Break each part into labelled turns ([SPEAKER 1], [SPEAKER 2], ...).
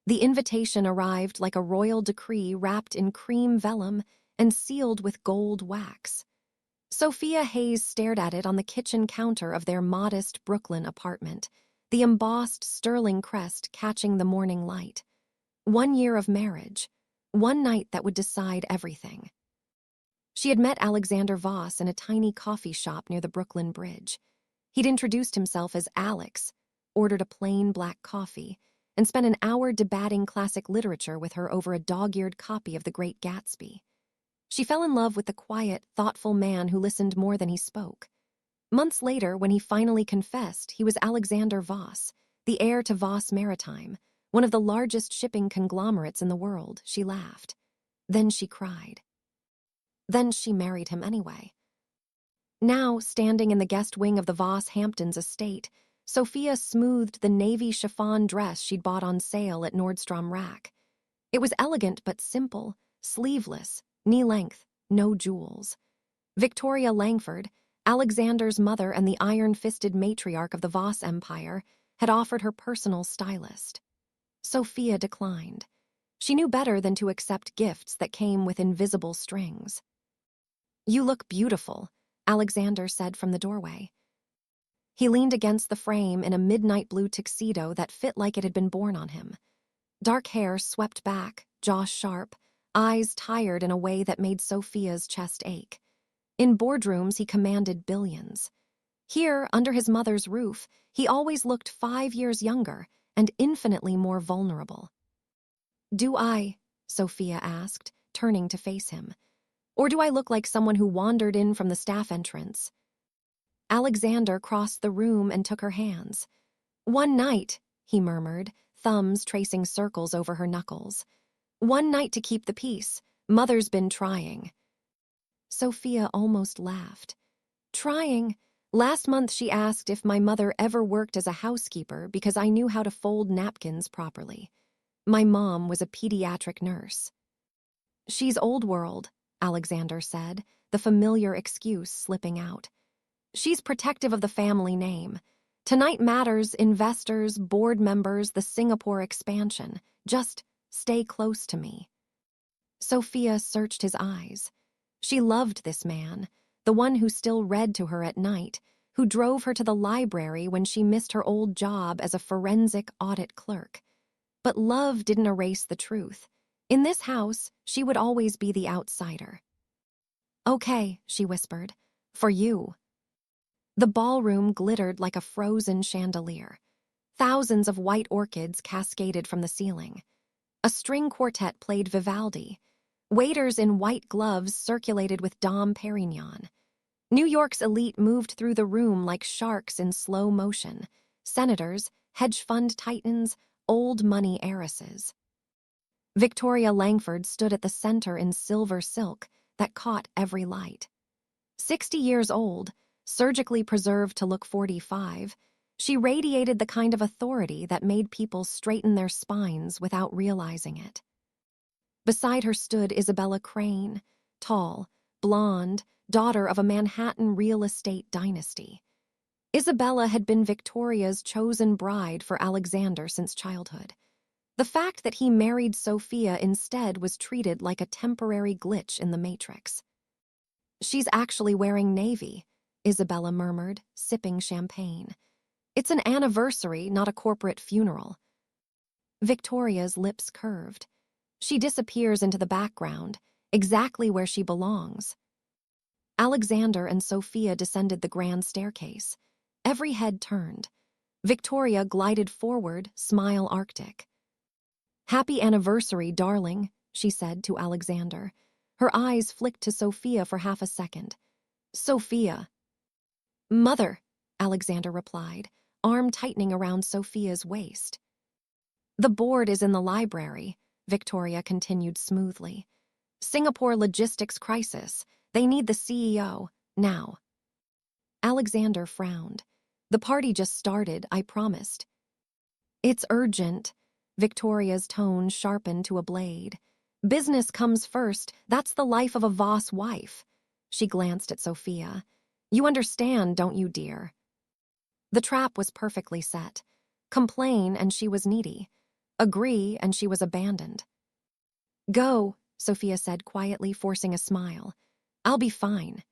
[SPEAKER 1] The invitation arrived like a royal decree wrapped in cream vellum and sealed with gold wax. Sophia Hayes stared at it on the kitchen counter of their modest Brooklyn apartment, the embossed sterling crest catching the morning light. 1 year of marriage, one night that would decide everything. She had met Alexander Voss in a tiny coffee shop near the Brooklyn Bridge. He'd introduced himself as Alex, ordered a plain black coffee, and spent an hour debating classic literature with her over a dog-eared copy of The Great Gatsby. She fell in love with the quiet, thoughtful man who listened more than he spoke. Months later, when he finally confessed, he was Alexander Voss, the heir to Voss Maritime, one of the largest shipping conglomerates in the world. She laughed. Then she cried. Then she married him anyway. Now, standing in the guest wing of the Voss Hamptons estate, Sophia smoothed the navy chiffon dress she'd bought on sale at Nordstrom Rack. It was elegant but simple, sleeveless, knee-length, no jewels. Victoria Langford, Alexander's mother and the iron-fisted matriarch of the Voss Empire, had offered her personal stylist. Sophia declined. She knew better than to accept gifts that came with invisible strings. "You look beautiful," Alexander said from the doorway. He leaned against the frame in a midnight blue tuxedo that fit like it had been born on him. Dark hair swept back, jaw sharp, eyes tired in a way that made Sophia's chest ache. In boardrooms, he commanded billions. Here, under his mother's roof, he always looked 5 years younger and infinitely more vulnerable. "Do I?" Sophia asked, turning to face him. "Or do I look like someone who wandered in from the staff entrance?" Alexander crossed the room and took her hands. "One night," he murmured, thumbs tracing circles over her knuckles. "One night to keep the peace. Mother's been trying." Sophia almost laughed. "Trying? Last month she asked if my mother ever worked as a housekeeper because I knew how to fold napkins properly. My mom was a pediatric nurse." "She's old world," Alexander said, the familiar excuse slipping out. "She's protective of the family name. Tonight matters, investors, board members, the Singapore expansion. Just stay close to me." Sophia searched his eyes. She loved this man, the one who still read to her at night, who drove her to the library when she missed her old job as a forensic audit clerk. But love didn't erase the truth. In this house, she would always be the outsider. "Okay," she whispered, "for you." The ballroom glittered like a frozen chandelier. Thousands of white orchids cascaded from the ceiling. A string quartet played Vivaldi. Waiters in white gloves circulated with Dom Perignon. New York's elite moved through the room like sharks in slow motion. Senators, hedge fund titans, old money heiresses. Victoria Langford stood at the center in silver silk that caught every light. 60 years old, surgically preserved to look 45, she radiated the kind of authority that made people straighten their spines without realizing it. Beside her stood Isabella Crane, tall, blonde, daughter of a Manhattan real estate dynasty. Isabella had been Victoria's chosen bride for Alexander since childhood. The fact that he married Sophia instead was treated like a temporary glitch in the matrix. "She's actually wearing navy," Isabella murmured, sipping champagne. "It's an anniversary, not a corporate funeral." Victoria's lips curved. She disappears into the background, exactly where she belongs. Alexander and Sophia descended the grand staircase. Every head turned. Victoria glided forward, smile arctic. "Happy anniversary, darling," she said to Alexander. Her eyes flicked to Sophia for half a second. "Sophia." "Mother," Alexander replied, arm tightening around Sophia's waist. "The board is in the library," Victoria continued smoothly. "Singapore logistics crisis. They need the CEO, now." Alexander frowned. "The party just started, I promised." "It's urgent." Victoria's tone sharpened to a blade. "Business comes first. That's the life of a Voss wife." She glanced at Sophia. "You understand, don't you, dear?" The trap was perfectly set. Complain and she was needy. Agree, and she was abandoned. Go, Sophia said quietly, forcing a smile. I'll be fine.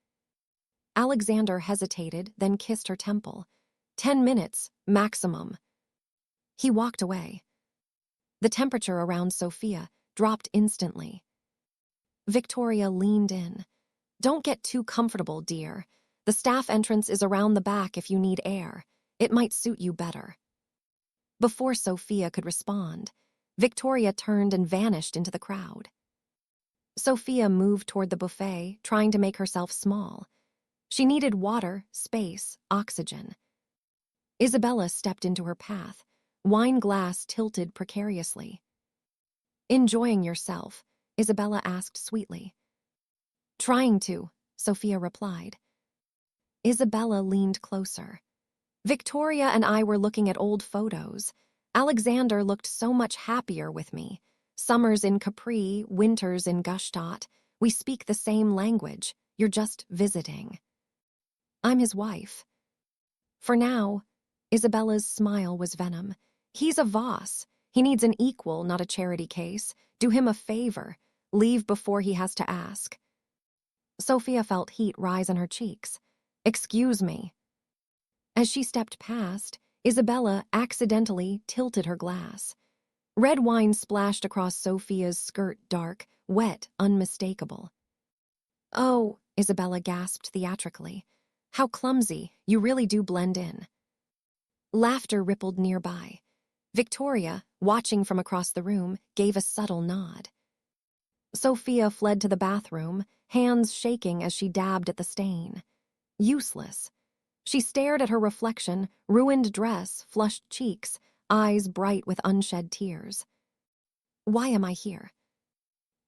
[SPEAKER 1] Alexander hesitated, then kissed her temple. 10 minutes, maximum. He walked away. The temperature around Sophia dropped instantly. Victoria leaned in. Don't get too comfortable, dear. The staff entrance is around the back if you need air. It might suit you better. Before Sophia could respond, Victoria turned and vanished into the crowd. Sophia moved toward the buffet, trying to make herself small. She needed water, space, oxygen. Isabella stepped into her path, wine glass tilted precariously. Enjoying yourself? Isabella asked sweetly. Trying to, Sophia replied. Isabella leaned closer. Victoria and I were looking at old photos. Alexander looked so much happier with me. Summers in Capri, winters in Gstaad. We speak the same language. You're just visiting. I'm his wife. For now, Isabella's smile was venom. He's a Voss. He needs an equal, not a charity case. Do him a favor. Leave before he has to ask. Sophia felt heat rise in her cheeks. Excuse me. As she stepped past, Isabella accidentally tilted her glass. Red wine splashed across Sophia's skirt, dark, wet, unmistakable. Oh, Isabella gasped theatrically. How clumsy, you really do blend in. Laughter rippled nearby. Victoria, watching from across the room, gave a subtle nod. Sophia fled to the bathroom, hands shaking as she dabbed at the stain. Useless. She stared at her reflection, ruined dress, flushed cheeks, eyes bright with unshed tears. Why am I here?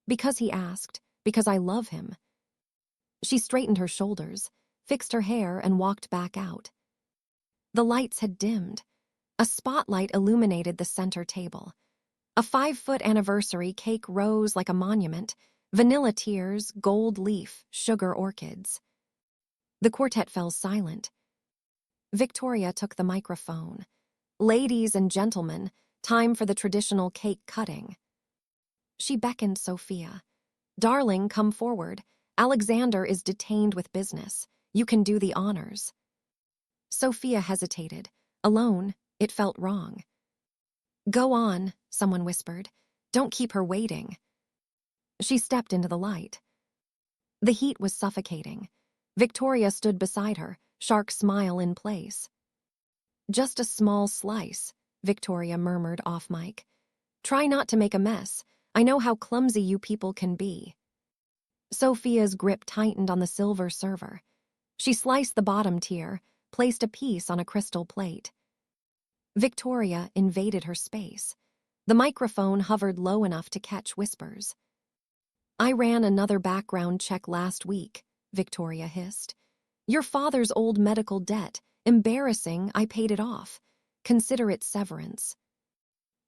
[SPEAKER 1] Because he asked, because I love him. She straightened her shoulders, fixed her hair, and walked back out. The lights had dimmed. A spotlight illuminated the center table. A 5-foot anniversary cake rose like a monument, vanilla tears, gold leaf, sugar orchids. The quartet fell silent. Victoria took the microphone. Ladies and gentlemen, time for the traditional cake cutting. She beckoned Sophia. Darling, come forward. Alexander is detained with business. You can do the honors. Sophia hesitated. Alone, it felt wrong. Go on, someone whispered. Don't keep her waiting. She stepped into the light. The heat was suffocating. Victoria stood beside her, shark smile in place. Just a small slice, Victoria murmured off mic. Try not to make a mess. I know how clumsy you people can be. Sophia's grip tightened on the silver server. She sliced the bottom tier, placed a piece on a crystal plate. Victoria invaded her space. The microphone hovered low enough to catch whispers. I ran another background check last week, Victoria hissed. Your father's old medical debt. Embarrassing, I paid it off. Consider it severance.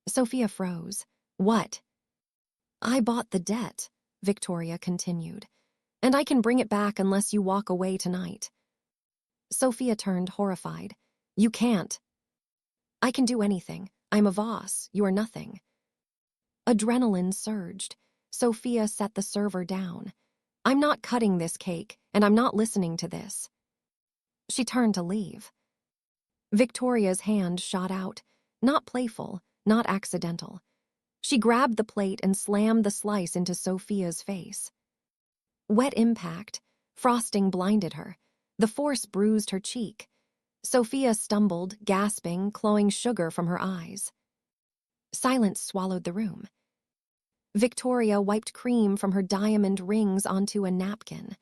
[SPEAKER 1] Sophia froze. What? I bought the debt, Victoria continued. And I can bring it back unless you walk away tonight. Sophia turned, horrified. You can't. I can do anything. I'm a Voss. You are nothing. Adrenaline surged. Sophia set the server down. I'm not cutting this cake, and I'm not listening to this. She turned to leave. Victoria's hand shot out, not playful, not accidental. She grabbed the plate and slammed the slice into Sophia's face. Wet impact, frosting blinded her. The force bruised her cheek. Sophia stumbled, gasping, clawing sugar from her eyes. Silence swallowed the room. Victoria wiped cream from her diamond rings onto a napkin.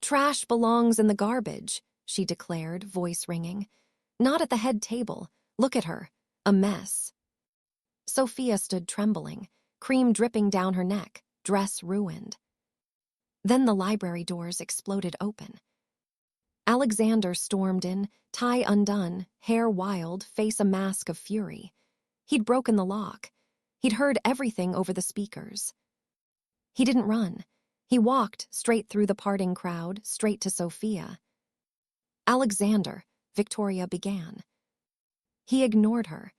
[SPEAKER 1] Trash belongs in the garbage, she declared, voice ringing. Not at the head table. Look at her. A mess. Sophia stood trembling, cream dripping down her neck, dress ruined. Then the library doors exploded open. Alexander stormed in, tie undone, hair wild, face a mask of fury. He'd broken the lock. He'd heard everything over the speakers. He didn't run. He walked straight through the parting crowd, straight to Sophia. Alexander, Victoria began. He ignored her.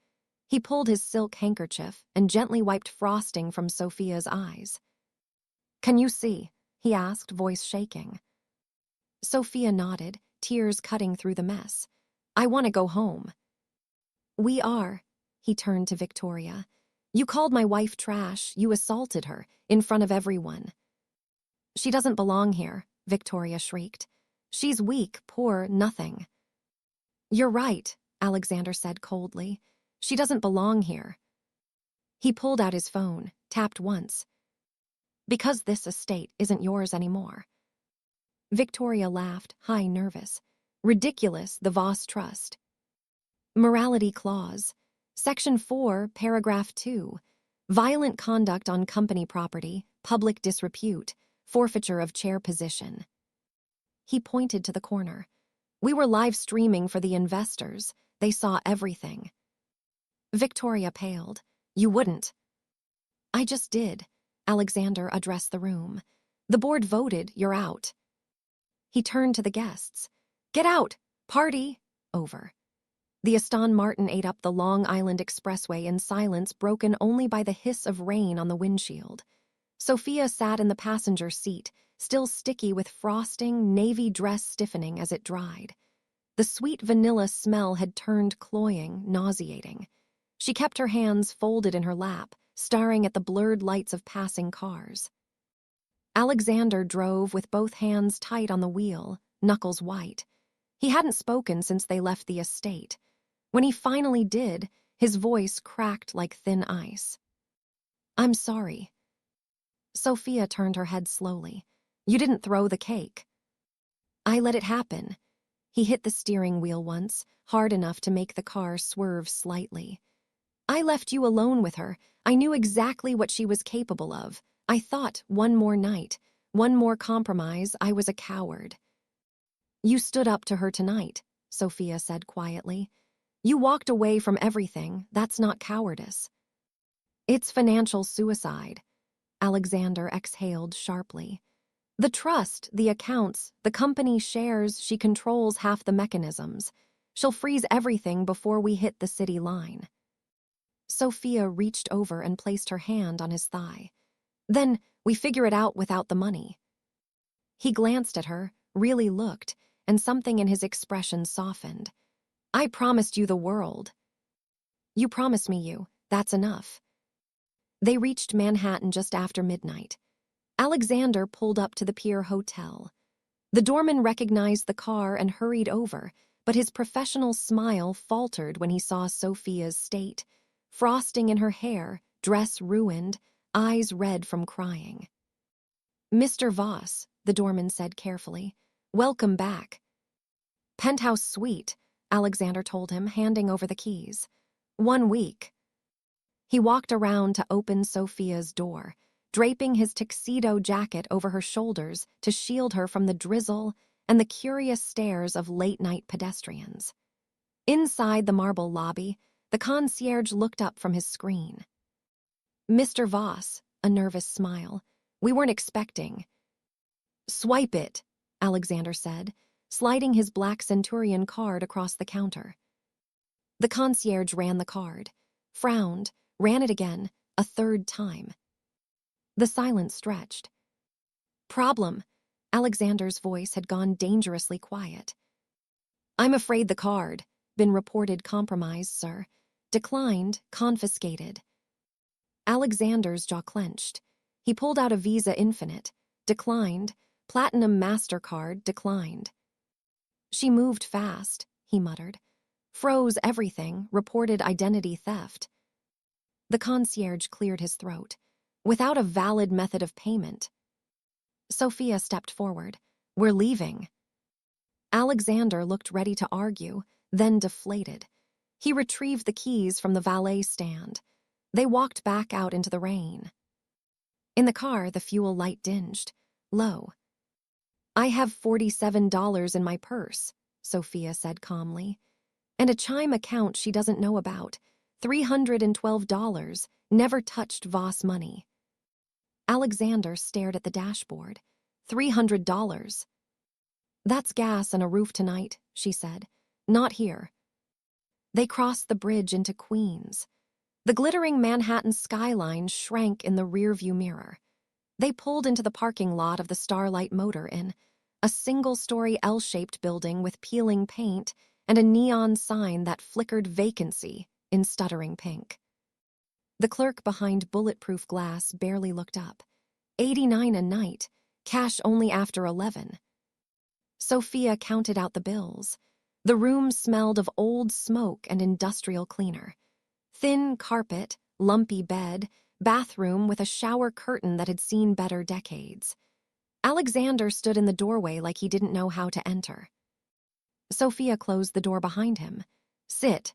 [SPEAKER 1] He pulled his silk handkerchief and gently wiped frosting from Sophia's eyes. "Can you see?" he asked, voice shaking. Sophia nodded, tears cutting through the mess. "I want to go home." "We are." He turned to Victoria. "You called my wife trash, you assaulted her, in front of everyone." "She doesn't belong here," Victoria shrieked. "She's weak, poor, nothing." "You're right," Alexander said coldly. "She doesn't belong here." He pulled out his phone, tapped once. "Because this estate isn't yours anymore." Victoria laughed, high nervous. "Ridiculous, the Voss Trust." Morality Clause. Section 4, Paragraph 2. Violent conduct on company property, public disrepute, forfeiture of chair position. He pointed to the corner. "We were live streaming for the investors. They saw everything." Victoria paled. "You wouldn't." "I just did." Alexander addressed the room. "The board voted, you're out." He turned to the guests. "Get out! Party! Over." The Aston Martin ate up the Long Island Expressway in silence broken only by the hiss of rain on the windshield. Sophia sat in the passenger seat, still sticky with frosting, navy dress stiffening as it dried. The sweet vanilla smell had turned cloying, nauseating. She kept her hands folded in her lap, staring at the blurred lights of passing cars. Alexander drove with both hands tight on the wheel, knuckles white. He hadn't spoken since they left the estate. When he finally did, his voice cracked like thin ice. "I'm sorry." Sophia turned her head slowly. "You didn't throw the cake." "I let it happen." He hit the steering wheel once, hard enough to make the car swerve slightly. "I left you alone with her. I knew exactly what she was capable of. I thought one more night, one more compromise, I was a coward." "You stood up to her tonight," Sophia said quietly. "You walked away from everything. That's not cowardice." "It's financial suicide." Alexander exhaled sharply. "The trust, the accounts, the company shares, she controls half the mechanisms. She'll freeze everything before we hit the city line." Sophia reached over and placed her hand on his thigh. "Then we figure it out without the money." He glanced at her, really looked, and something in his expression softened. "I promised you the world." "You promised me that's enough." They reached Manhattan just after midnight. Alexander pulled up to the Pier Hotel. The doorman recognized the car and hurried over, but his professional smile faltered when he saw Sophia's state. Frosting in her hair, dress ruined, eyes red from crying. "Mr. Voss," the doorman said carefully, "welcome back." "Penthouse suite," Alexander told him, handing over the keys. 1 week." He walked around to open Sophia's door, draping his tuxedo jacket over her shoulders to shield her from the drizzle and the curious stares of late-night pedestrians. Inside the marble lobby, the concierge looked up from his screen. "Mr. Voss," a nervous smile, "we weren't expecting." "Swipe it," Alexander said, sliding his black Centurion card across the counter. The concierge ran the card, frowned, ran it again, a third time. The silence stretched. "Problem." Alexander's voice had gone dangerously quiet. "I'm afraid the card. Been reported compromised, sir. Declined, confiscated." Alexander's jaw clenched. He pulled out a Visa Infinite. Declined. Platinum MasterCard, declined. "She moved fast," he muttered. "Froze everything, reported identity theft." The concierge cleared his throat. "Without a valid method of payment." Sophia stepped forward. "We're leaving." Alexander looked ready to argue, then deflated. He retrieved the keys from the valet stand. They walked back out into the rain. In the car, the fuel light dinged, low. "I have $47 in my purse," Sophia said calmly. "And a Chime account she doesn't know about. $312, never touched Voss money." Alexander stared at the dashboard. $300. "That's gas and a roof tonight," she said. "Not here." They crossed the bridge into Queens. The glittering Manhattan skyline shrank in the rearview mirror. They pulled into the parking lot of the Starlight Motor Inn, a single-story L-shaped building with peeling paint and a neon sign that flickered vacancy in stuttering pink. The clerk behind bulletproof glass barely looked up. $89 a night, cash only after 11. Sophia counted out the bills. The room smelled of old smoke and industrial cleaner. Thin carpet, lumpy bed, bathroom with a shower curtain that had seen better decades. Alexander stood in the doorway like he didn't know how to enter. Sophia closed the door behind him. "Sit."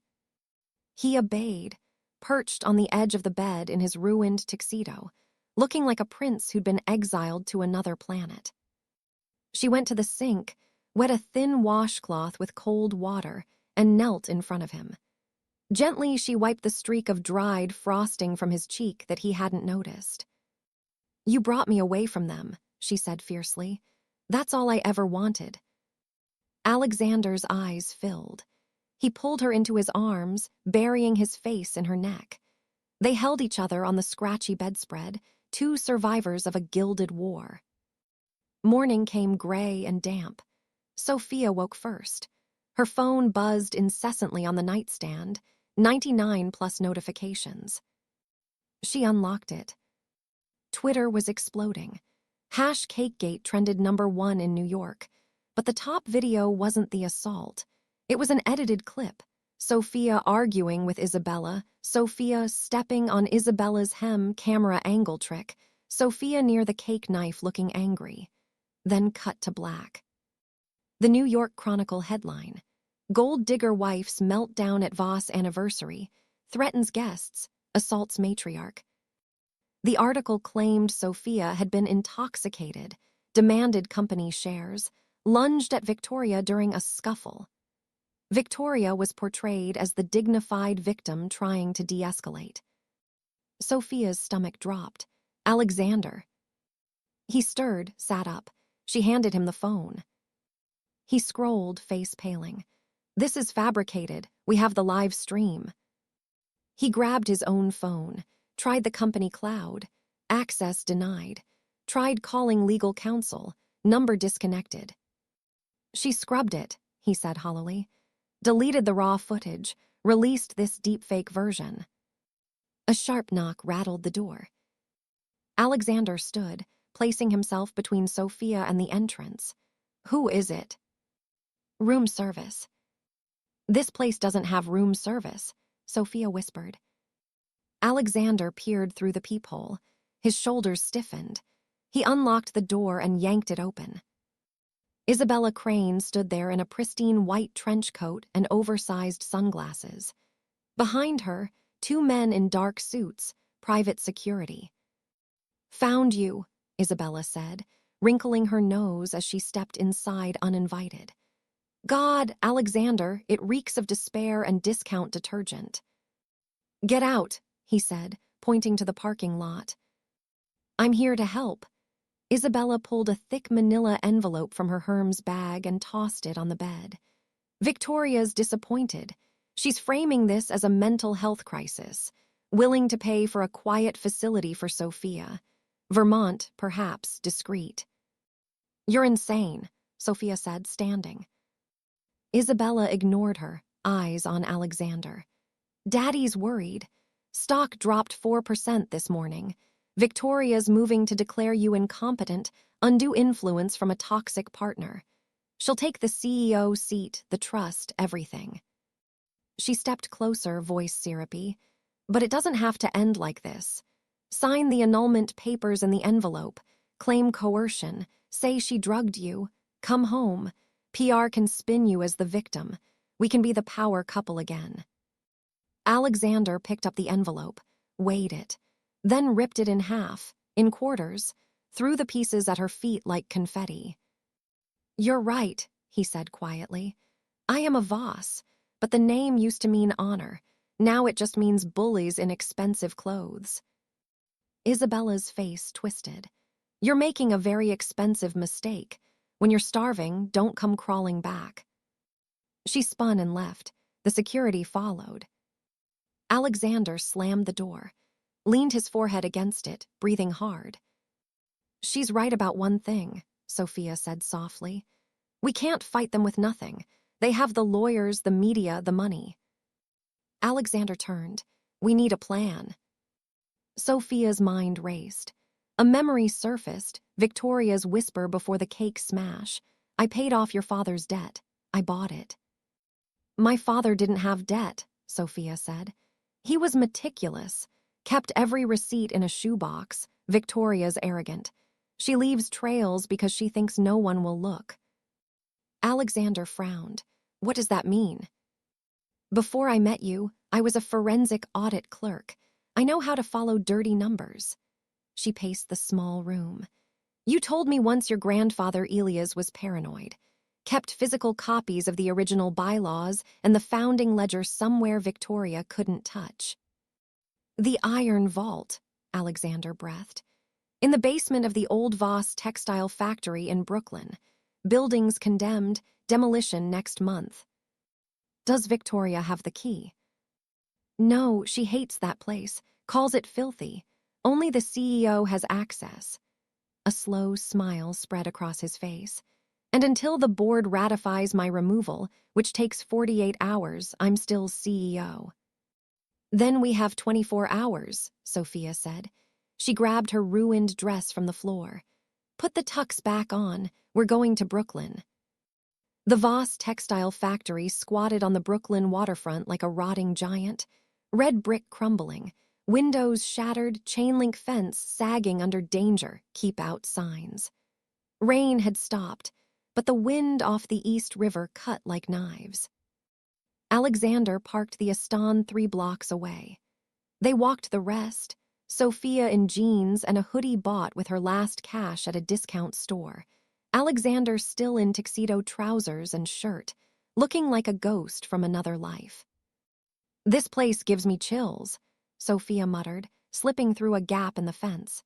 [SPEAKER 1] He obeyed, perched on the edge of the bed in his ruined tuxedo, looking like a prince who'd been exiled to another planet. She went to the sink, wet a thin washcloth with cold water, and knelt in front of him. Gently, she wiped the streak of dried frosting from his cheek that he hadn't noticed. "You brought me away from them," she said fiercely. "That's all I ever wanted." Alexander's eyes filled. He pulled her into his arms, burying his face in her neck. They held each other on the scratchy bedspread, two survivors of a gilded war. Morning came gray and damp. Sophia woke first. Her phone buzzed incessantly on the nightstand, 99 plus notifications. She unlocked it. Twitter was exploding. #CakeGate trended #1 in New York, but the top video wasn't the assault. It was an edited clip. Sophia arguing with Isabella, Sophia stepping on Isabella's hem camera angle trick, Sophia near the cake knife looking angry. Then cut to black. The New York Chronicle headline: "Gold digger wife's meltdown at Voss anniversary, threatens guests, assaults matriarch." The article claimed Sophia had been intoxicated, demanded company shares, lunged at Victoria during a scuffle. Victoria was portrayed as the dignified victim trying to de-escalate. Sophia's stomach dropped. "Alexander." He stirred, sat up. She handed him the phone. He scrolled, face paling. "This is fabricated. We have the live stream." He grabbed his own phone, tried the company cloud. Access denied. Tried calling legal counsel. Number disconnected. "She scrubbed it," he said hollowly. "Deleted the raw footage, released this deepfake version." A sharp knock rattled the door. Alexander stood, placing himself between Sophia and the entrance. "Who is it?" "Room service." "This place doesn't have room service," Sophia whispered. Alexander peered through the peephole. His shoulders stiffened. He unlocked the door and yanked it open. Isabella Crane stood there in a pristine white trench coat and oversized sunglasses. Behind her, two men in dark suits, private security. "Found you," Isabella said, wrinkling her nose as she stepped inside uninvited. "God, Alexander, it reeks of despair and discount detergent." "Get out," he said, pointing to the parking lot. "I'm here to help." Isabella pulled a thick manila envelope from her Hermes bag and tossed it on the bed. "Victoria's disappointed. She's framing this as a mental health crisis, willing to pay for a quiet facility for Sophia. Vermont, perhaps, discreet." "You're insane," Sophia said, standing. Isabella ignored her, eyes on Alexander. "Daddy's worried. Stock dropped 4% this morning. Victoria's moving to declare you incompetent, undue influence from a toxic partner. She'll take the CEO seat, the trust, everything." She stepped closer, voice syrupy. "But it doesn't have to end like this. Sign the annulment papers in the envelope. Claim coercion. Say she drugged you. Come home. PR can spin you as the victim. We can be the power couple again." Alexander picked up the envelope, weighed it, then ripped it in half, in quarters, threw the pieces at her feet like confetti. "You're right," he said quietly. "I am a Voss, but the name used to mean honor. Now it just means bullies in expensive clothes." Isabella's face twisted. "You're making a very expensive mistake. When you're starving, don't come crawling back." She spun and left. The security followed. Alexander slammed the door, leaned his forehead against it, breathing hard. "She's right about one thing," Sophia said softly. "We can't fight them with nothing. They have the lawyers, the media, the money." Alexander turned. "We need a plan." Sophia's mind raced. A memory surfaced, Victoria's whisper before the cake smash. "I paid off your father's debt. I bought it." "My father didn't have debt," Sophia said. "He was meticulous, kept every receipt in a shoebox. Victoria's arrogant. She leaves trails because she thinks no one will look." Alexander frowned. "What does that mean?" "Before I met you, I was a forensic audit clerk. I know how to follow dirty numbers." She paced the small room. "You told me once your grandfather Elias was paranoid. Kept physical copies of the original bylaws and the founding ledger somewhere Victoria couldn't touch." "The Iron Vault," Alexander breathed. "In the basement of the old Voss textile factory in Brooklyn. Buildings condemned, demolition next month." "Does Victoria have the key?" "No, she hates that place, calls it filthy. Only the CEO has access." A slow smile spread across his face. "And until the board ratifies my removal, which takes 48 hours, I'm still CEO." "Then we have 24 hours, Sophia said. She grabbed her ruined dress from the floor. "Put the tux back on. We're going to Brooklyn." The Voss textile factory squatted on the Brooklyn waterfront like a rotting giant. Red brick crumbling, windows shattered, chain-link fence sagging under danger, keep out signs. Rain had stopped, but the wind off the East River cut like knives. Alexander parked the Aston 3 blocks away. They walked the rest, Sophia in jeans and a hoodie bought with her last cash at a discount store. Alexander still in tuxedo trousers and shirt, looking like a ghost from another life. "This place gives me chills," Sophia muttered, slipping through a gap in the fence.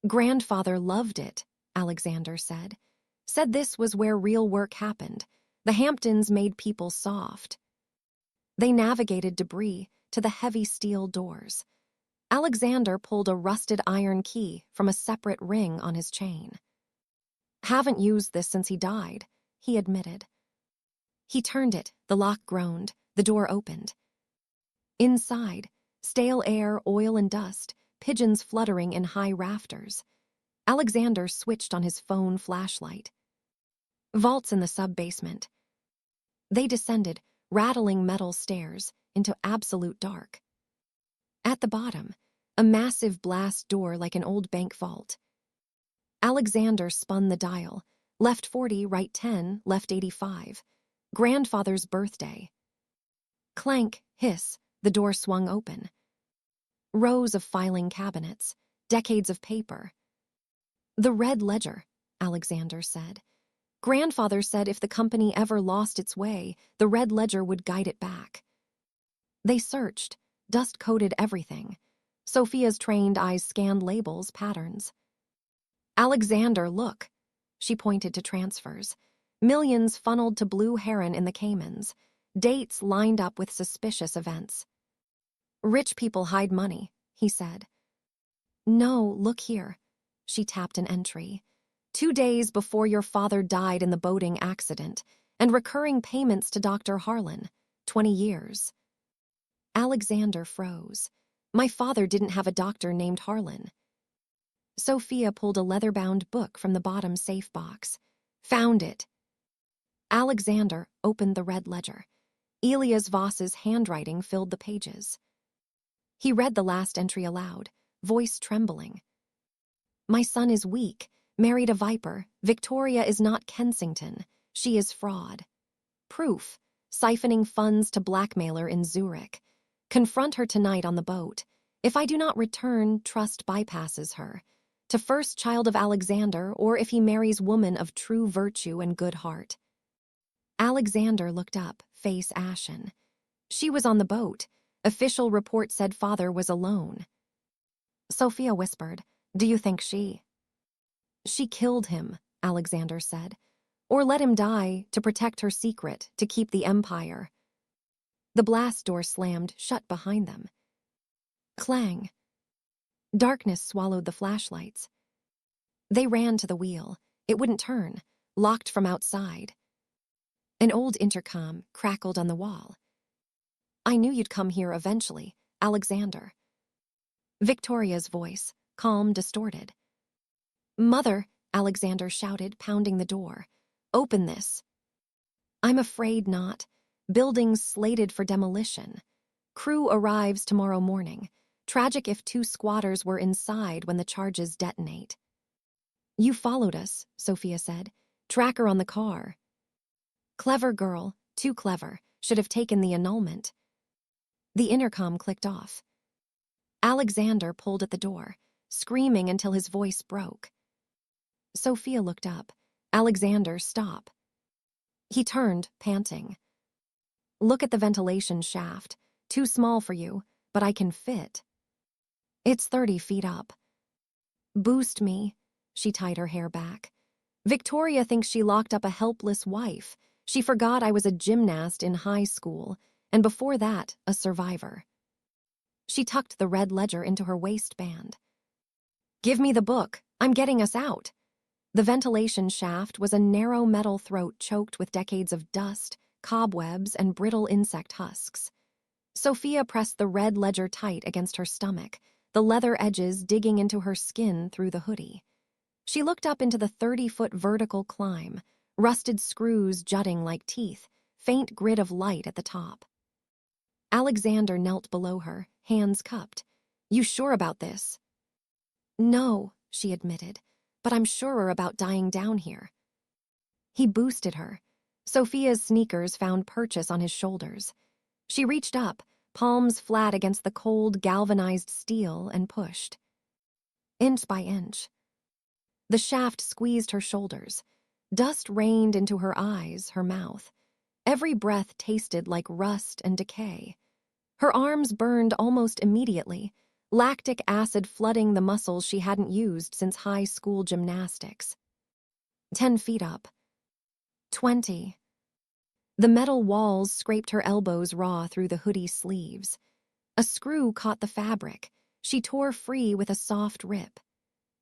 [SPEAKER 1] "Grandfather loved it," Alexander said. "Said this was where real work happened. The Hamptons made people soft." They navigated debris to the heavy steel doors. Alexander pulled a rusted iron key from a separate ring on his chain. "Haven't used this since he died," he admitted. He turned it, the lock groaned, the door opened. Inside, stale air, oil and dust, pigeons fluttering in high rafters. Alexander switched on his phone flashlight. "Vaults in the sub-basement." They descended, rattling metal stairs, into absolute dark. At the bottom, a massive blast door like an old bank vault. Alexander spun the dial, left 40, right 10, left 85. Grandfather's birthday. Clank, hiss, the door swung open. Rows of filing cabinets, decades of paper. "The red ledger," Alexander said. "Grandfather said if the company ever lost its way, the red ledger would guide it back." They searched, dust-coated everything. Sophia's trained eyes scanned labels, patterns. "Alexander, look." She pointed to transfers. Millions funneled to Blue Heron in the Caymans. Dates lined up with suspicious events. "Rich people hide money," he said. "No, look here." She tapped an entry. 2 days before your father died in the boating accident, and recurring payments to Dr. Harlan, 20 years. Alexander froze. "My father didn't have a doctor named Harlan." Sophia pulled a leather-bound book from the bottom safe box. "Found it." Alexander opened the red ledger. Elias Voss's handwriting filled the pages. He read the last entry aloud, voice trembling. "My son is weak, married a viper. Victoria is not Kensington. She is fraud. Proof, siphoning funds to blackmailer in Zurich. Confront her tonight on the boat. If I do not return, trust bypasses her. To first child of Alexander, or if he marries woman of true virtue and good heart." Alexander looked up, face ashen. "She was on the boat. Official report said father was alone." Sophia whispered, "Do you think she—" "She killed him," Alexander said. "Or let him die, to protect her secret, to keep the empire." The blast door slammed shut behind them. Clang. Darkness swallowed the flashlights. They ran to the wheel. It wouldn't turn, locked from outside. An old intercom crackled on the wall. "I knew you'd come here eventually, Alexander." Victoria's voice, calm, distorted. "Mother," Alexander shouted, pounding the door. "Open this." "I'm afraid not. Buildings slated for demolition. Crew arrives tomorrow morning. Tragic if 2 squatters were inside when the charges detonate." "You followed us," Sophia said. "Tracker on the car." "Clever girl, too clever. Should have taken the annulment." The intercom clicked off. Alexander pulled at the door, screaming until his voice broke. Sophia looked up. "Alexander, stop." He turned, panting. "Look at the ventilation shaft. Too small for you, but I can fit." "It's 30 feet up." "Boost me." She tied her hair back. "Victoria thinks she locked up a helpless wife. She forgot I was a gymnast in high school, and before that, a survivor." She tucked the red ledger into her waistband. "Give me the book. I'm getting us out." The ventilation shaft was a narrow metal throat choked with decades of dust, cobwebs, and brittle insect husks. Sophia pressed the red ledger tight against her stomach, the leather edges digging into her skin through the hoodie. She looked up into the 30-foot vertical climb, rusted screws jutting like teeth, faint grid of light at the top. Alexander knelt below her, hands cupped. "You sure about this?" "No," she admitted, "but I'm surer about dying down here." He boosted her. Sophia's sneakers found purchase on his shoulders. She reached up, palms flat against the cold, galvanized steel, and pushed. Inch by inch. The shaft squeezed her shoulders. Dust rained into her eyes, her mouth. Every breath tasted like rust and decay. Her arms burned almost immediately, lactic acid flooding the muscles she hadn't used since high school gymnastics. 10 feet up. 20. The metal walls scraped her elbows raw through the hoodie sleeves. A screw caught the fabric. She tore free with a soft rip.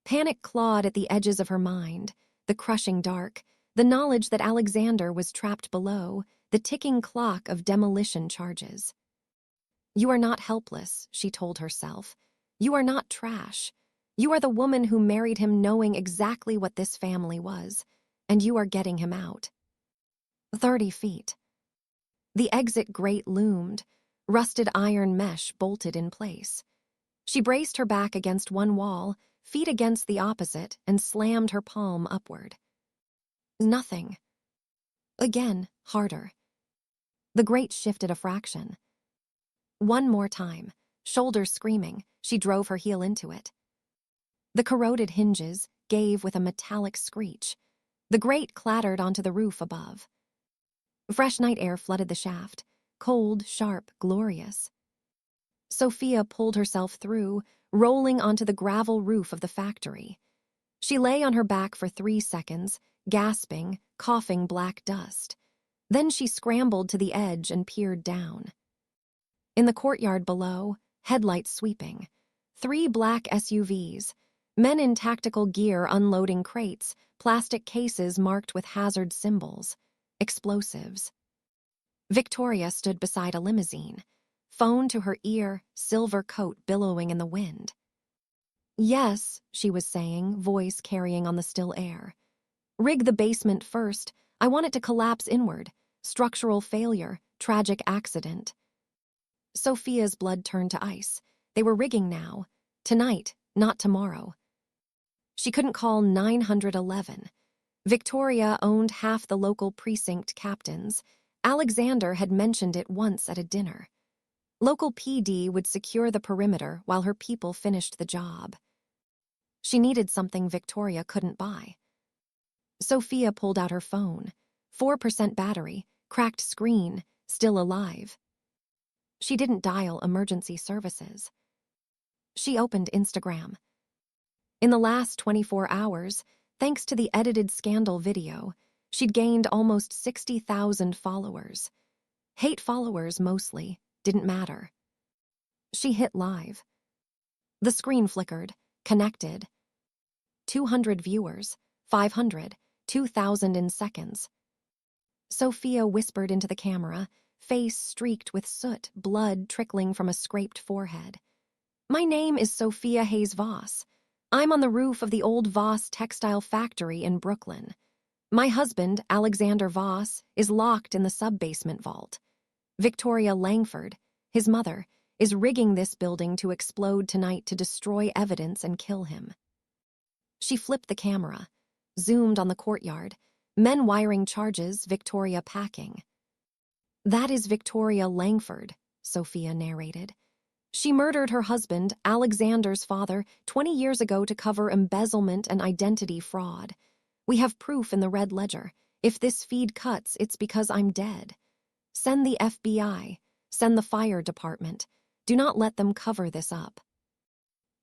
[SPEAKER 1] Panic clawed at the edges of her mind, the crushing dark, the knowledge that Alexander was trapped below, the ticking clock of demolition charges. "You are not helpless," she told herself. "You are not trash. You are the woman who married him knowing exactly what this family was, and you are getting him out." 30 feet. The exit grate loomed, rusted iron mesh bolted in place. She braced her back against one wall, feet against the opposite, and slammed her palm upward. Nothing. Again, harder. The grate shifted a fraction. One more time, shoulders screaming, she drove her heel into it. The corroded hinges gave with a metallic screech. The grate clattered onto the roof above. Fresh night air flooded the shaft, cold, sharp, glorious. Sophia pulled herself through, rolling onto the gravel roof of the factory. She lay on her back for 3 seconds, gasping, coughing black dust. Then she scrambled to the edge and peered down. In the courtyard below, headlights sweeping. 3 black SUVs, men in tactical gear unloading crates, plastic cases marked with hazard symbols, explosives. Victoria stood beside a limousine, phone to her ear, silver coat billowing in the wind. "Yes," she was saying, voice carrying on the still air. "Rig the basement first. I want it to collapse inward. Structural failure, tragic accident." Sophia's blood turned to ice. They were rigging now. Tonight, not tomorrow. She couldn't call 911. Victoria owned half the local precinct captains. Alexander had mentioned it once at a dinner. Local PD would secure the perimeter while her people finished the job. She needed something Victoria couldn't buy. Sophia pulled out her phone. 4% battery, cracked screen, still alive. She didn't dial emergency services. She opened Instagram. In the last 24 hours, thanks to the edited scandal video, she'd gained almost 60,000 followers. Hate followers, mostly, didn't matter. She hit live. The screen flickered, connected. 200 viewers, 500, 2,000 in seconds. Sophia whispered into the camera, face streaked with soot, blood trickling from a scraped forehead. My name is Sophia Hayes Voss. I'm on the roof of the old Voss textile factory in Brooklyn. My husband, Alexander Voss, is locked in the sub-basement vault. Victoria Langford, his mother, is rigging this building to explode tonight to destroy evidence and kill him. She flipped the camera, zoomed on the courtyard, men wiring charges, Victoria packing. That is Victoria Langford, Sophia narrated. She murdered her husband, Alexander's father, 20 years ago to cover embezzlement and identity fraud. We have proof in the red ledger. If this feed cuts, it's because I'm dead. Send the FBI. Send the fire department. Do not let them cover this up.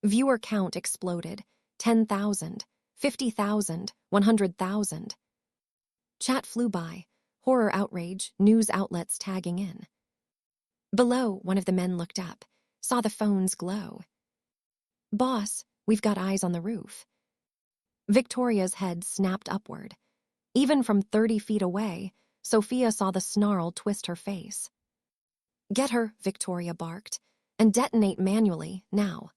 [SPEAKER 1] Viewer count exploded. 10,000, 50,000, 100,000. Chat flew by. Horror outrage, news outlets tagging in. Below, one of the men looked up, saw the phones glow. Boss, we've got eyes on the roof. Victoria's head snapped upward. Even from 30 feet away, Sophia saw the snarl twist her face. Get her, Victoria barked, and detonate manually, now.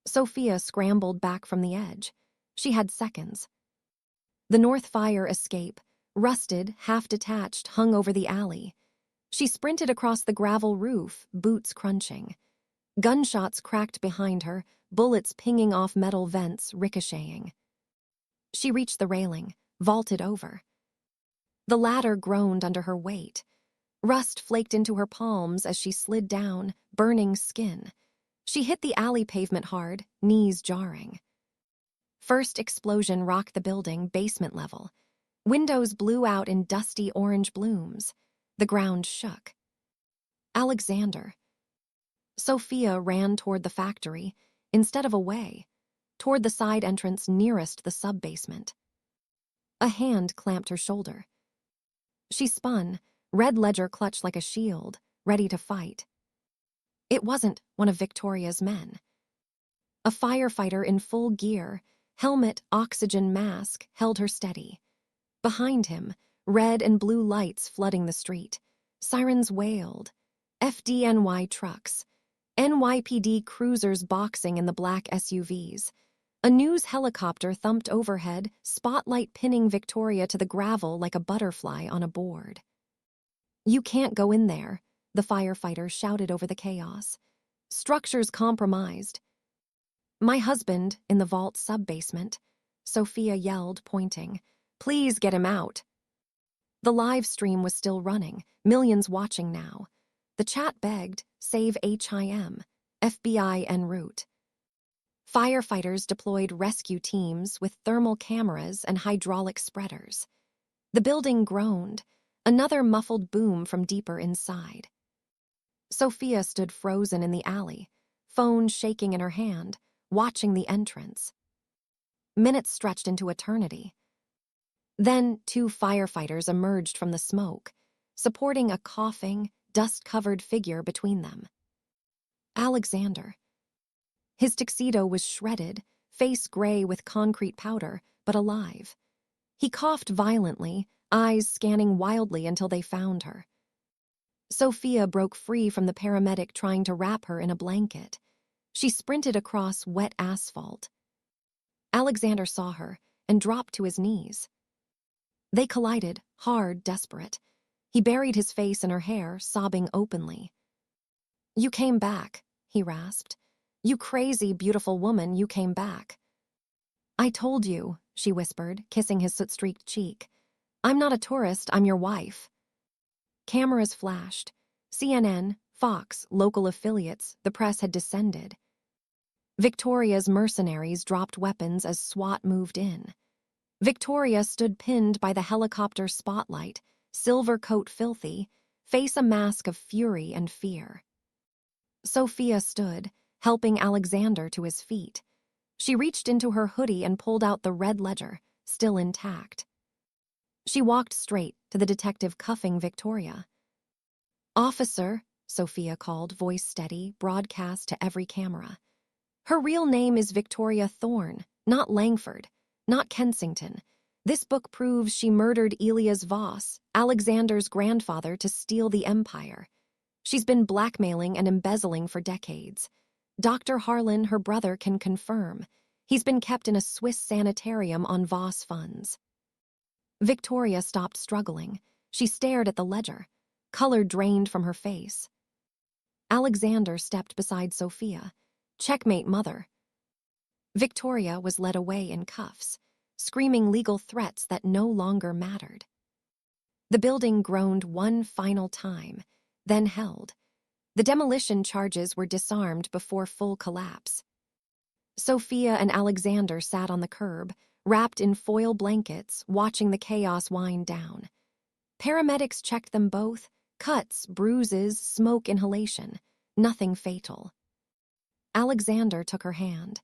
[SPEAKER 1] Sophia scrambled back from the edge. She had seconds. The North Fire escape, rusted, half-detached, hung over the alley. She sprinted across the gravel roof, boots crunching. Gunshots cracked behind her, bullets pinging off metal vents, ricocheting. She reached the railing, vaulted over. The ladder groaned under her weight. Rust flaked into her palms as she slid down, burning skin. She hit the alley pavement hard, knees jarring. First explosion rocked the building, basement level. Windows blew out in dusty orange blooms. The ground shook. Alexander. Sophia ran toward the factory, instead of away, toward the side entrance nearest the sub-basement. A hand clamped her shoulder. She spun, red ledger clutched like a shield, ready to fight. It wasn't one of Victoria's men. A firefighter in full gear, helmet, oxygen mask, held her steady. Behind him, red and blue lights flooding the street. Sirens wailed. FDNY trucks. NYPD cruisers boxing in the black SUVs. A news helicopter thumped overhead, spotlight pinning Victoria to the gravel like a butterfly on a board. You can't go in there, the firefighter shouted over the chaos. Structures compromised. My husband, in the vault sub-basement, Sophia yelled, pointing. Please get him out. The live stream was still running, millions watching now. The chat begged, save HIM, FBI en route. Firefighters deployed rescue teams with thermal cameras and hydraulic spreaders. The building groaned, another muffled boom from deeper inside. Sophia stood frozen in the alley, phone shaking in her hand, watching the entrance. Minutes stretched into eternity. Then 2 firefighters emerged from the smoke, supporting a coughing, dust-covered figure between them. Alexander. His tuxedo was shredded, face gray with concrete powder, but alive. He coughed violently, eyes scanning wildly until they found her. Sophia broke free from the paramedic trying to wrap her in a blanket. She sprinted across wet asphalt. Alexander saw her and dropped to his knees. They collided, hard, desperate. He buried his face in her hair, sobbing openly. You came back, he rasped. You crazy, beautiful woman, you came back. I told you, she whispered, kissing his soot-streaked cheek. I'm not a tourist, I'm your wife. Cameras flashed. CNN, Fox, local affiliates, the press had descended. Victoria's mercenaries dropped weapons as SWAT moved in. Victoria stood pinned by the helicopter spotlight, silver coat filthy, face a mask of fury and fear. Sophia stood, helping Alexander to his feet. She reached into her hoodie and pulled out the red ledger, still intact. She walked straight to the detective cuffing Victoria. "Officer," Sophia called, voice steady, broadcast to every camera. Her real name is Victoria Thorne, not Langford, not Kensington. This book proves she murdered Elias Voss, Alexander's grandfather, to steal the empire. She's been blackmailing and embezzling for decades. Dr. Harlan, her brother, can confirm. He's been kept in a Swiss sanitarium on Voss funds. Victoria stopped struggling. She stared at the ledger. Color drained from her face. Alexander stepped beside Sophia. "Checkmate, mother." Victoria was led away in cuffs, screaming legal threats that no longer mattered. The building groaned one final time, then held. The demolition charges were disarmed before full collapse. Sophia and Alexander sat on the curb, wrapped in foil blankets, watching the chaos wind down. Paramedics checked them both. Cuts, bruises, smoke inhalation. Nothing fatal. Alexander took her hand.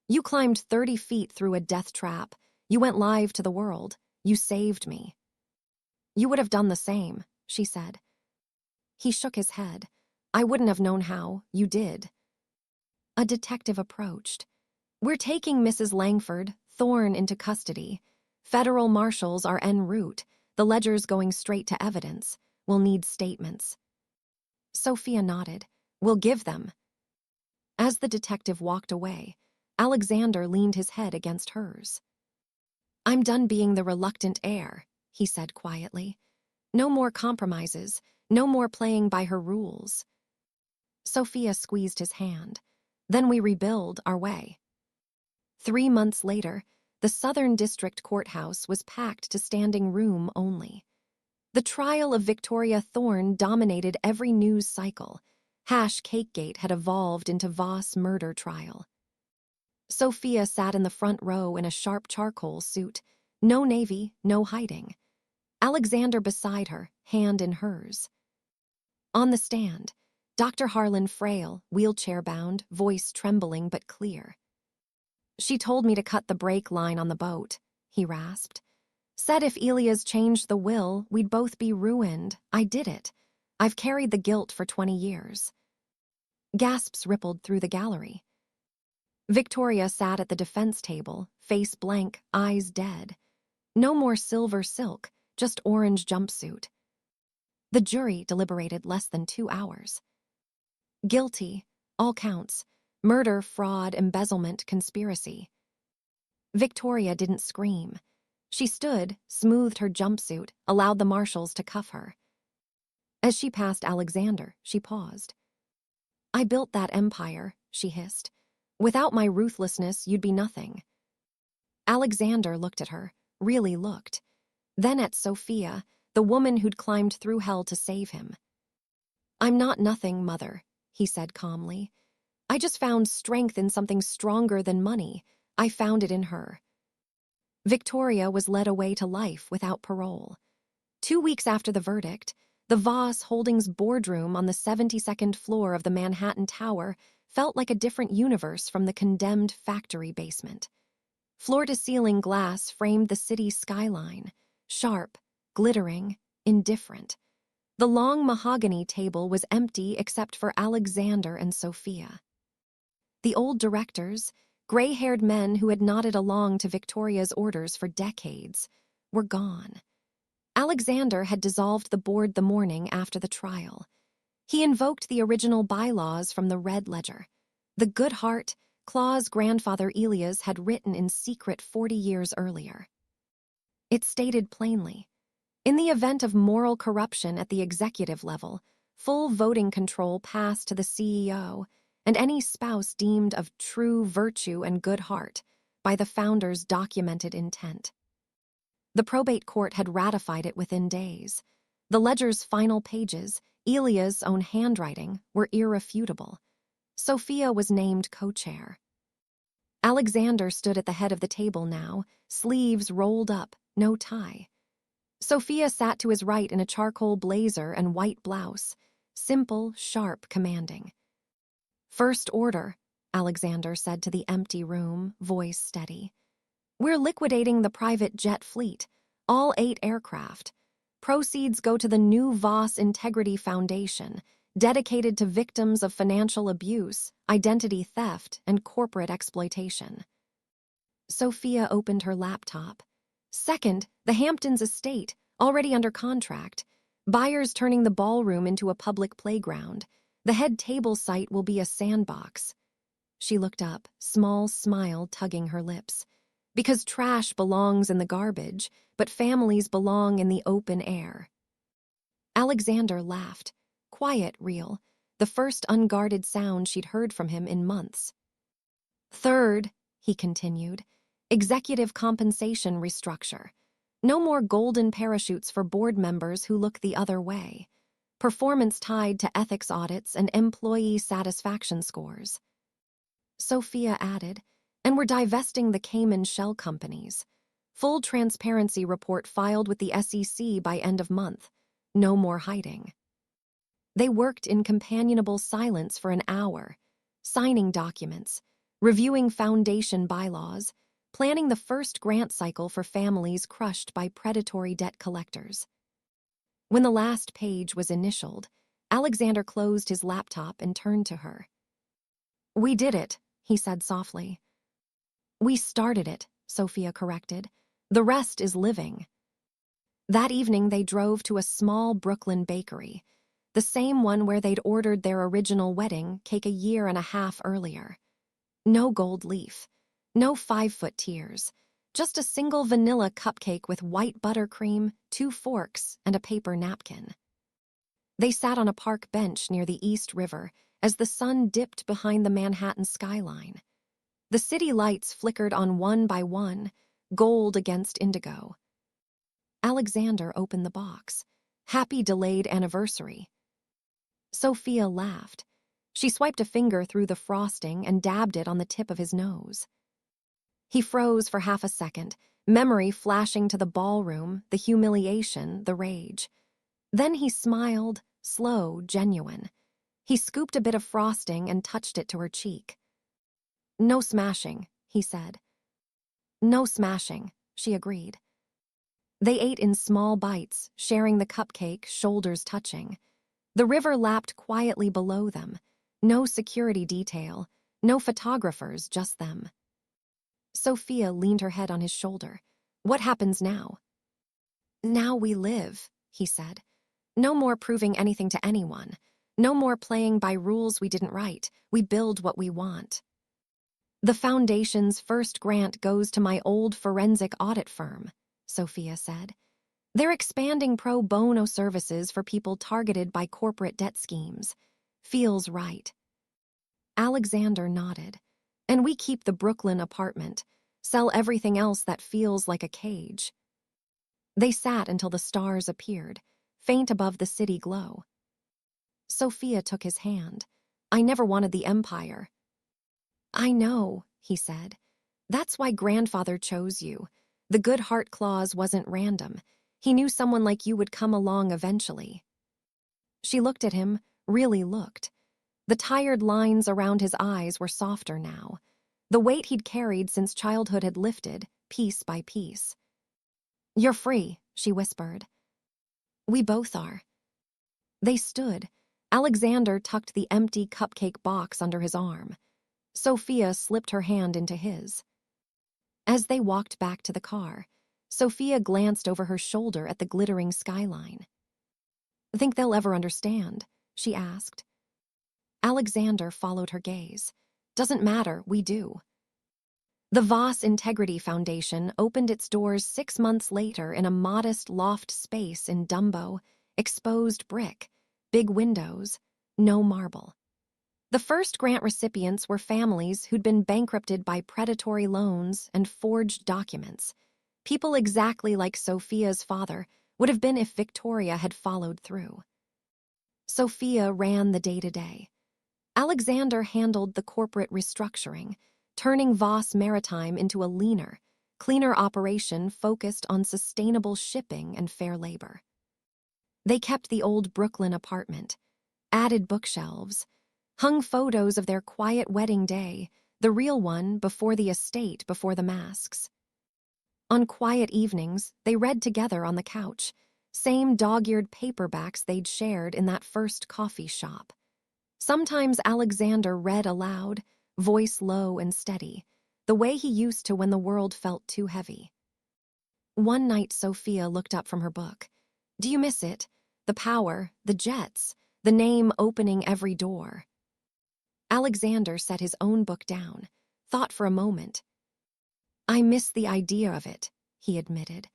[SPEAKER 1] "You climbed 30 feet through a death trap. You went live to the world. You saved me." "You would have done the same," she said. He shook his head. "I wouldn't have known how. You did." A detective approached. "We're taking Mrs. Langford, Thorne, into custody. Federal marshals are en route. The ledger's going straight to evidence. We'll need statements." Sophia nodded. "We'll give them." As the detective walked away, Alexander leaned his head against hers. "I'm done being the reluctant heir," he said quietly. "No more compromises, no more playing by her rules." Sophia squeezed his hand. "Then we rebuild our way." 3 months later, the Southern District Courthouse was packed to standing room only. The trial of Victoria Thorne dominated every news cycle. Cakegate had evolved into Voss murder trial. Sophia sat in the front row in a sharp charcoal suit. No navy, no hiding. Alexander beside her, hand in hers. On the stand, Dr. Harlan frail, wheelchair-bound, voice trembling but clear. "She told me to cut the brake line on the boat," he rasped. "Said if Elias changed the will, we'd both be ruined. I did it. I've carried the guilt for 20 years. Gasps rippled through the gallery. Victoria sat at the defense table, face blank, eyes dead. No more silver silk, just orange jumpsuit. The jury deliberated less than 2 hours. Guilty, all counts, murder, fraud, embezzlement, conspiracy. Victoria didn't scream. She stood, smoothed her jumpsuit, allowed the marshals to cuff her. As she passed Alexander, she paused. "I built that empire," she hissed. "Without my ruthlessness, you'd be nothing." Alexander looked at her, really looked. Then at Sophia, the woman who'd climbed through hell to save him. "I'm not nothing, mother," he said calmly. "I just found strength in something stronger than money. I found it in her." Victoria was led away to life without parole. 2 weeks after the verdict, the Voss Holdings boardroom on the 72nd floor of the Manhattan Tower felt like a different universe from the condemned factory basement. Floor-to-ceiling glass framed the city skyline, sharp, glittering, indifferent. The long mahogany table was empty except for Alexander and Sophia. The old directors, gray-haired men who had nodded along to Victoria's orders for decades, were gone. Alexander had dissolved the board the morning after the trial. He invoked the original bylaws from the Red Ledger. The good heart Claw's grandfather Elias had written in secret 40 years earlier. It stated plainly, in the event of moral corruption at the executive level, full voting control passed to the CEO and any spouse deemed of true virtue and good heart by the founder's documented intent. The probate court had ratified it within days. The ledger's final pages, Elias' own handwriting, were irrefutable. Sophia was named co-chair. Alexander stood at the head of the table now, sleeves rolled up, no tie. Sophia sat to his right in a charcoal blazer and white blouse, simple, sharp, commanding. "First order," Alexander said to the empty room, voice steady. "We're liquidating the private jet fleet, all 8 aircraft. Proceeds go to the new Voss Integrity Foundation, dedicated to victims of financial abuse, identity theft, and corporate exploitation. Sophia opened her laptop. Second, the Hamptons estate, already under contract. Buyers turning the ballroom into a public playground. The head table site will be a sandbox. She looked up, small smile tugging her lips. Because trash belongs in the garbage, but families belong in the open air. Alexander laughed. Quiet, real. The first unguarded sound she'd heard from him in months. Third, he continued, executive compensation restructure. No more golden parachutes for board members who look the other way. Performance tied to ethics audits and employee satisfaction scores. Sophia added, and we're divesting the Cayman shell companies. Full transparency report filed with the SEC by end of month. No more hiding. They worked in companionable silence for an hour, signing documents, reviewing foundation bylaws, planning the first grant cycle for families crushed by predatory debt collectors. When the last page was initialed, Alexander closed his laptop and turned to her. We did it, he said softly. We started it, Sophia corrected. The rest is living. That evening they drove to a small Brooklyn bakery, the same one where they'd ordered their original wedding cake a year and a half earlier. No gold leaf, no 5-foot tiers, just a single vanilla cupcake with white buttercream, 2 forks, and a paper napkin. They sat on a park bench near the East River as the sun dipped behind the Manhattan skyline. The city lights flickered on one by one, gold against indigo. Alexander opened the box. Happy delayed anniversary. Sophia laughed. She swiped a finger through the frosting and dabbed it on the tip of his nose. He froze for half a second, memory flashing to the ballroom, the humiliation, the rage. Then he smiled, slow, genuine. He scooped a bit of frosting and touched it to her cheek. No smashing, he said. No smashing, she agreed. They ate in small bites, sharing the cupcake, shoulders touching. The river lapped quietly below them. No security detail, no photographers, just them. Sophia leaned her head on his shoulder. What happens now? Now we live, he said. No more proving anything to anyone. No more playing by rules we didn't write. We build what we want. The foundation's first grant goes to my old forensic audit firm, Sophia said. They're expanding pro bono services for people targeted by corporate debt schemes. Feels right. Alexander nodded. And we keep the Brooklyn apartment, sell everything else that feels like a cage. They sat until the stars appeared, faint above the city glow. Sophia took his hand. I never wanted the empire. I know, he said. That's why grandfather chose you. The good heart clause wasn't random. He knew someone like you would come along eventually. She looked at him, really looked. The tired lines around his eyes were softer now. The weight he'd carried since childhood had lifted, piece by piece. You're free, she whispered. We both are. They stood. Alexander tucked the empty cupcake box under his arm. Sophia slipped her hand into his. As they walked back to the car, Sophia glanced over her shoulder at the glittering skyline. Think they'll ever understand? She asked. Alexander followed her gaze. Doesn't matter, we do. The Voss Integrity Foundation opened its doors 6 months later in a modest loft space in Dumbo, exposed brick, big windows, no marble. The first grant recipients were families who'd been bankrupted by predatory loans and forged documents. People exactly like Sophia's father would have been if Victoria had followed through. Sophia ran the day-to-day. Alexander handled the corporate restructuring, turning Voss Maritime into a leaner, cleaner operation focused on sustainable shipping and fair labor. They kept the old Brooklyn apartment, added bookshelves, hung photos of their quiet wedding day, the real one before the estate, before the masks. On quiet evenings, they read together on the couch, Same dog-eared paperbacks they'd shared in that first coffee shop. Sometimes Alexander read aloud, voice low and steady, the way he used to when the world felt too heavy. One night Sophia looked up from her book. Do you miss it? The power, the jets, the name opening every door. Alexander set his own book down, thought for a moment. I miss the idea of it, he admitted,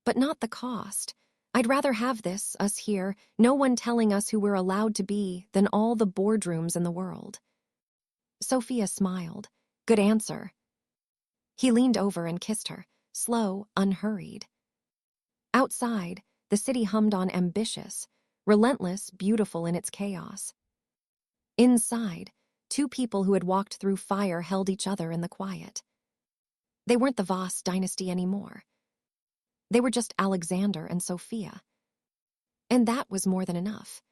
[SPEAKER 1] but not the cost. I'd rather have this, us here, no one telling us who we're allowed to be, than all the boardrooms in the world. Sophia smiled. Good answer. He leaned over and kissed her, slow, unhurried. Outside, the city hummed on ambitious, relentless, beautiful in its chaos. Inside, two people who had walked through fire held each other in the quiet. They weren't the Voss dynasty anymore. They were just Alexander and Sophia. And that was more than enough.